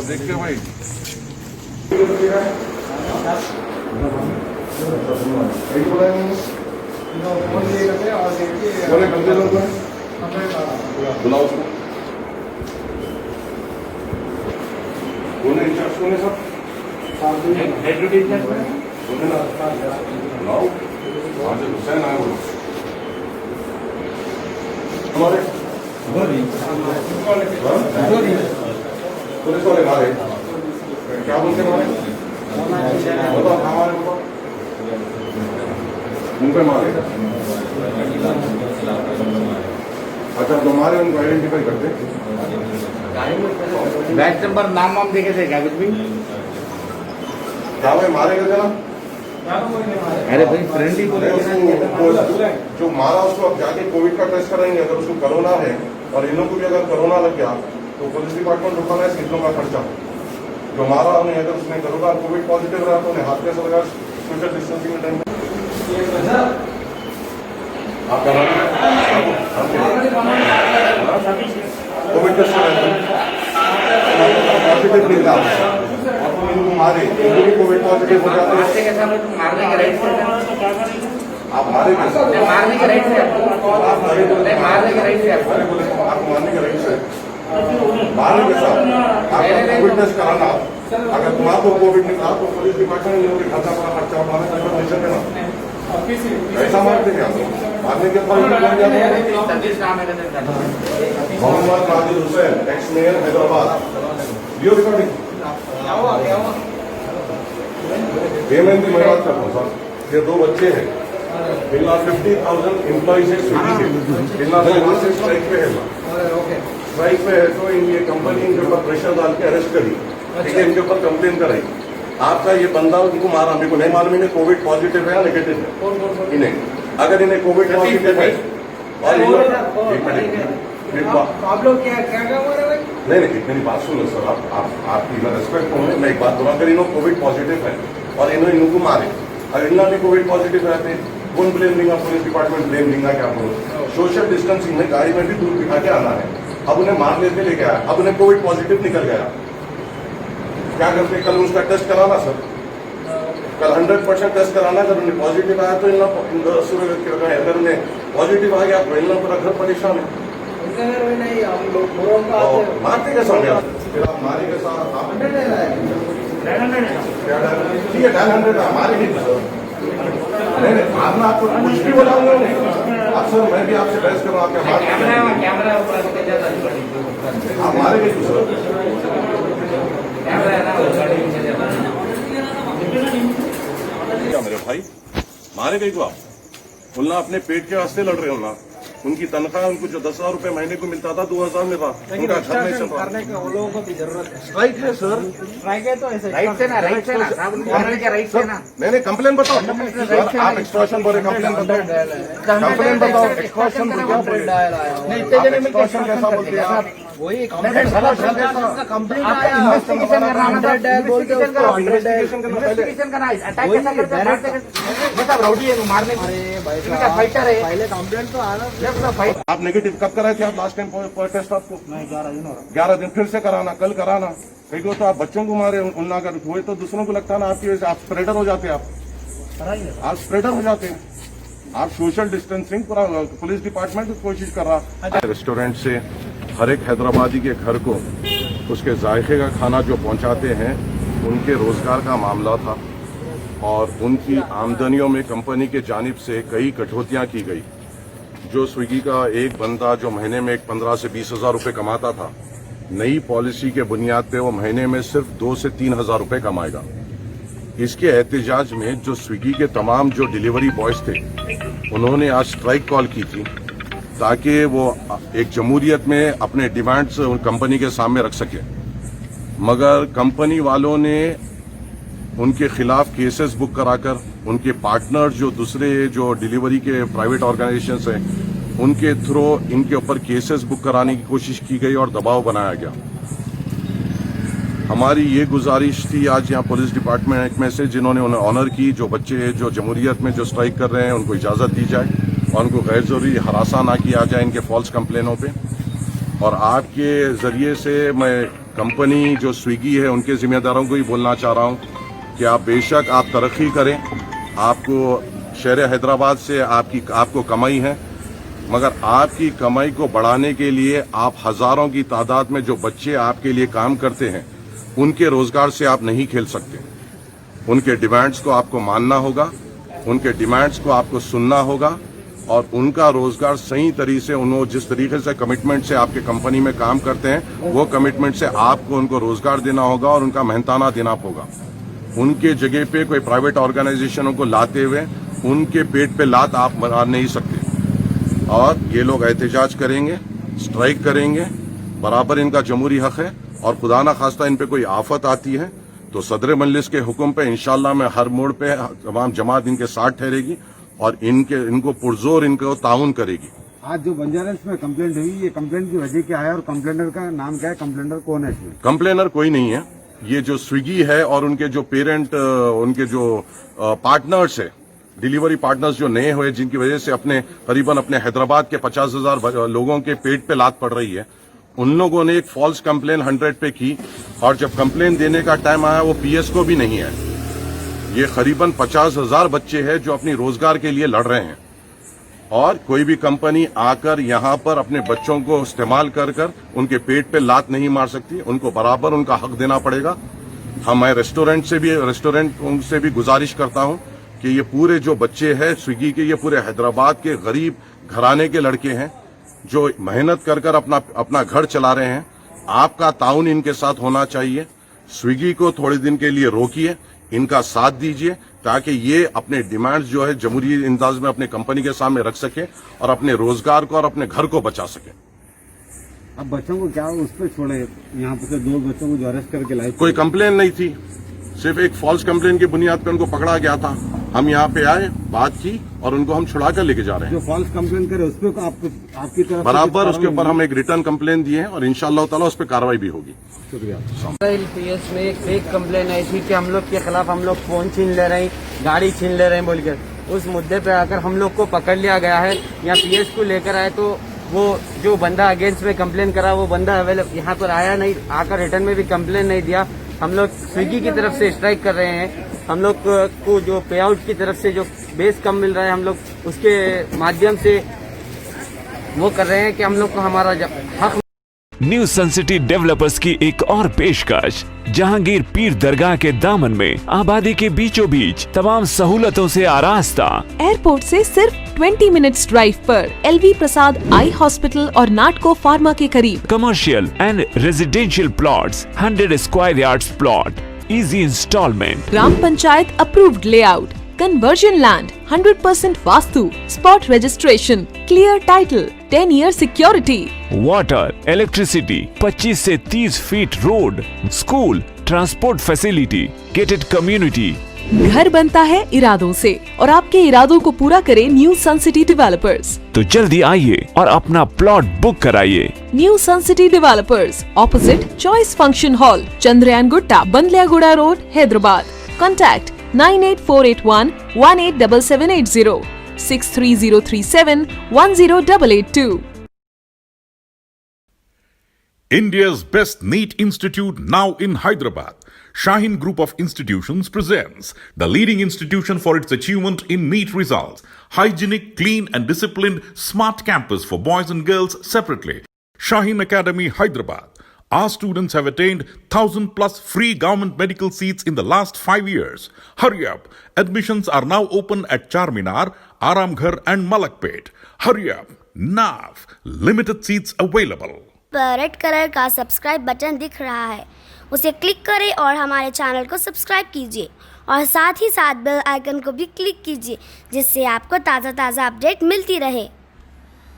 देखते भाई बुलाओ उसको इंचार्ज कौन है सब बुलाओ आज हुसैन आए बोलो हमारे पुलिस वाले मारे क्या बोलते मारे बताओ हमारे मुंह पे मारे अच्छा जो मारे उनको आइडेंटिफाई करते बैच नंबर नाम वाम देखे थे क्या कुछ भी क्या भाई मारे गए थे ना अरे भाई फ्रेंडली जो मारा उसको अब जाके कोविड का टेस्ट कराएंगे अगर उसको कोरोना है और इन लोगों को भी अगर कोरोना लग गया तो पुलिस डिपार्टमेंट रुकाना है कितनों का खर्चा जो मारा उन्हें अगर उसने कोरोना कोविड पॉजिटिव रहा तो उन्हें हाथ कैसे लगा सोशल डिस्टेंसिंग में टाइम आप कोविड टेस्ट पॉजिटिव निकला इनको मारे इनको भी कोविड पॉजिटिव हो जाते हैं मारने के राइट से आप मारे कैसे मारने के राइट से मारने के राइट से आपको मारने के राइट से मारने के साथ आपका कोविड टेस्ट कराना अगर तुम्हारा कोविड निकला तो पुलिस डिपार्टमेंट ने खर्चा पूरा खर्चा उठाना परमिशन देना ऐसा मारते क्या मारने के बाद Mohammed Nadir Hussain ex mayor Hyderabad video recording payment की मैं बात कर रहा हूँ सर ये दो बच्चे हैं बिल्ला 50,000 एम्प्लॉइज है स्विगी के बिल्ला से स्ट्राइक पे है स्ट्राइक पे है तो ये कंपनी इनके ऊपर प्रेशर डाल के अरेस्ट करी ठीक है इनके ऊपर कंप्लेन कराई आपका ये बंदा उनको मारा मेरे को नहीं मालूम इन्हें कोविड पॉजिटिव है या नेगेटिव है इन्हें अगर इन्हें कोविड पॉजिटिव है और आप लोग क्या क्या काम हो रहा है नहीं मेरी बात सुनो सर आपकी मैं रेस्पेक्ट करूँ मैं एक बात बोला अगर इन्हों कोविड पॉजिटिव है और इनको मारे अगर इन्हों भी कोविड पॉजिटिव रहते कौन ब्लेम लेगा पुलिस डिपार्टमेंट ब्लेम लेगा क्या बोलो सोशल डिस्टेंसिंग में गाड़ी में भी दूर दिखा के आना है अब उन्हें मार लेते लेके आया अब उन्हें कोविड पॉजिटिव निकल गया क्या करते कल उसका टेस्ट कराना सर कल 100% टेस्ट कराना अगर उन्हें पॉजिटिव आया तो अगर उन्हें पॉजिटिव आ गया तो इन पूरा घर परेशान है मारते कैसा हो गया मारे के साथ ठीक है 900 हमारे नहीं नहीं मारना आपको कुछ भी बोला आप सर मैं भी आपसे बहस कर रहा हूँ आप मारे गए सर क्या मेरे भाई मारे गए को आप बोलना अपने पेट के वास्ते लड़ रहे हो ना उनकी तनख्वाह उनको जो 10,000 रुपए महीने को मिलता था 2,000 में था उनका घर नहीं चल रहा करने का लोगों को भी जरूरत है स्ट्राइक है सर स्ट्राइक है तो ऐसे राइट से ना राइट से ना नहीं कंप्लेन बताओ आप एक्सटॉर्शन बोले कंप्लेन बताओ एक्सटॉर्शन नहीं इतने जने में कैसा बोलते हैं आप वही कंप्लेंट कंप्लीट आया इन्वेस्टिगेशन करना इन्वेस्टिगेशन करना अटैक कैसा करते हैं सब राउडी है मारने का फाइटर है पहले कंप्लेंट तो आना आप नेगेटिव कब कराए थे आप लास्ट टाइम टेस्ट आपको 11 दिन फिर से कराना कल कराना कई को तो आप बच्चों को मारे उन अगर हुए तो दूसरों को लगता ना आपकी वजह से आप स्प्रेडर हो जाते हैं आप स्प्रेडर हो जाते हैं आप सोशल डिस्टेंसिंग पूरा पुलिस डिपार्टमेंट कोशिश कर रहा रेस्टोरेंट से हर एक हैदराबादी के घर को उसके जायके का खाना जो पहुंचाते हैं उनके रोजगार का मामला था और उनकी आमदनियों में कंपनी के जानिब से कई कटौतियां की गई जो स्विगी का एक बंदा जो महीने में 15 से 20,000 रुपए कमाता था नई पॉलिसी के बुनियाद पे वो महीने में सिर्फ 2 से 3,000 रुपए कमाएगा इसके एहतजाज में जो स्विगी के तमाम जो डिलीवरी बॉयज थे उन्होंने आज स्ट्राइक कॉल की थी ताकि वो एक जमहूरियत में अपने डिमांड्स कंपनी के सामने रख सके मगर कंपनी वालों ने उनके खिलाफ केसेस बुक कराकर उनके पार्टनर जो दूसरे जो डिलीवरी के प्राइवेट ऑर्गेनाइजेशंस हैं उनके थ्रू इनके ऊपर केसेस बुक कराने की कोशिश की गई और दबाव बनाया गया हमारी ये गुजारिश थी आज यहाँ पुलिस डिपार्टमेंट में से जिन्होंने उन्हें ऑनर की जो बच्चे जो जमहूरियत में जो स्ट्राइक कर रहे हैं उनको इजाज़त दी जाए और उनको गैर जरूरी हरासा ना किया जाए इनके फॉल्स कंप्लेनों पे और आपके जरिए से मैं कंपनी जो स्विगी है उनके जिम्मेदारों को ही बोलना चाह रहा हूँ कि आप बेशक आप तरक्की करें, आपको शहर हैदराबाद से आपको कमाई है, मगर आपकी कमाई को बढ़ाने के लिए आप हजारों की तादाद में जो बच्चे आपके लिए काम करते हैं उनके रोजगार से आप नहीं खेल सकते। उनके डिमांड्स को आपको मानना होगा, उनके डिमांड्स को आपको सुनना होगा और उनका रोजगार सही तरीके से उन्होंने जिस तरीके से कमिटमेंट से आपके कंपनी में काम करते हैं वो कमिटमेंट से आपको उनको रोजगार देना होगा और उनका मेहनताना देना होगा। उनके जगह पे कोई प्राइवेट ऑर्गेनाइजेशनों को लाते हुए उनके पेट पे लात आप मार नहीं सकते। और ये लोग एहतजाज करेंगे, स्ट्राइक करेंगे, बराबर इनका जमहूरी हक है और खुदा ना खास्ता इन पे कोई आफत आती है तो सदर मजलिस के हुक्म पे इंशाल्लाह मैं हर मोड़ पे तमाम जमात इनके साथ ठहरेगी और इनको पुरजोर इनको ताउन करेगी। आज जो बंजारा में कंप्लेंट हुई, ये कंप्लेंट की वजह क्या है और कंप्लेनर का नाम क्या है, कंप्लेनर कौन है इसमें? कंप्लेनर कोई नहीं है, ये जो स्विगी है और उनके जो पेरेंट उनके जो पार्टनर्स है, डिलीवरी पार्टनर्स जो नए हुए जिनकी वजह से करीबन अपने हैदराबाद के 50,000 लोगों के पेट पे लात पड़ रही है, उन लोगों ने एक फॉल्स कंप्लेन 100 पे की और जब कंप्लेन देने का टाइम आया वो पीएस को भी नहीं है। ये करीबन 50,000 बच्चे हैं जो अपनी रोजगार के लिए लड़ रहे हैं और कोई भी कंपनी आकर यहाँ पर अपने बच्चों को इस्तेमाल कर उनके पेट पे लात नहीं मार सकती। उनको बराबर उनका हक देना पड़ेगा। मैं रेस्टोरेंट से भी गुजारिश करता हूँ कि ये पूरे जो बच्चे हैं स्विगी के, ये पूरे हैदराबाद के गरीब घराने के लड़के हैं जो मेहनत कर अपना घर चला रहे हैं। आपका ताउन इनके साथ होना चाहिए। स्विगी को थोड़े दिन के लिए रोकिए, इनका साथ दीजिए ताकि ये अपने डिमांड्स जो है जमहूरी अंदाज में अपने कंपनी के सामने रख सके और अपने रोजगार को और अपने घर को बचा सके। अब बच्चों को क्या उस पर छोड़े? यहाँ पे से 2 बच्चों को जो अरेस्ट करके लाए, कोई कंप्लेन नहीं थी, सिर्फ एक फॉल्स कंप्लेन की बुनियाद पर उनको पकड़ा गया था। हम यहाँ पे आए, बात की और उनको हम छुड़ा कर लेके जा रहे हैं। जो फॉल्स कंप्लेन करे उस पर आपकी तरफ बराबर उसके ऊपर हम एक रिटर्न कंप्लेन दिए हैं और इंशाअल्लाह ताला उस पर कार्रवाई भी होगी। शुक्रिया। पीएस में एक फेक कंप्लेन आई थी कि हम लोग के खिलाफ हम लोग फोन छीन ले रहे हैं, गाड़ी छीन ले रहे हैं बोलकर, उस मुद्दे पे आकर हम लोग को पकड़ लिया गया है। यहाँ पीएस को लेकर आए तो वो जो बंदा अगेंस्ट में कंप्लेन करा वो बंदा अवेलेबल यहाँ पर आया नहीं, आकर रिटर्न में भी कंप्लेन नहीं दिया। हम लोग स्विगी की तरफ से स्ट्राइक कर रहे हैं। हम लोग को जो पे आउट की तरफ से जो बेस कम मिल रहा है, हम लोग उसके माध्यम से वो कर रहे हैं कि हम लोग को हमारा हक। न्यू सन सिटी डेवलपर्स की एक और पेशकश, जहांगीर पीर दरगाह के दामन में आबादी के बीचों बीच तमाम सहूलतों से आरास्ता, एयरपोर्ट से सिर्फ 20 मिनट्स ड्राइव पर LV प्रसाद आई हॉस्पिटल और नाटको फार्मा के करीब। Commercial and residential plots, 100 square yards plot, easy instalment, gram panchayat approved layout, conversion land, 100% vastu, spot registration, clear title, 10 year security, water, electricity, 25 से 30 feet road, school, transport facility, gated community. घर बनता है इरादों से और आपके इरादों को पूरा करे न्यू सन सिटी डेवलपर्स। तो जल्दी आइए और अपना प्लॉट बुक कराइए। New sun city developers, opposite choice function hall, Chandrayangutta, Bandlaguda road, Hyderabad. Contact 98481 187780, 63037 10882। India's best NEET institute now in Hyderabad. Shaheen Group of Institutions presents the leading institution for its achievement in NEET results. Hygienic, clean and disciplined smart campus for boys and girls separately. Shaheen Academy, Hyderabad. Our students have attained 1,000 plus free government medical seats in the last 5 years. Hurry up. Admissions are now open at Charminar, Aramghar and Malakpet. Hurry up. Now. Limited seats available. Red colour का subscribe button दिख रहा है, उसे click करें और हमारे channel को subscribe कीजिए और साथ ही साथ बेल आइकन को भी क्लिक कीजिए जिससे आपको ताज़ा अपडेट मिलती रहे।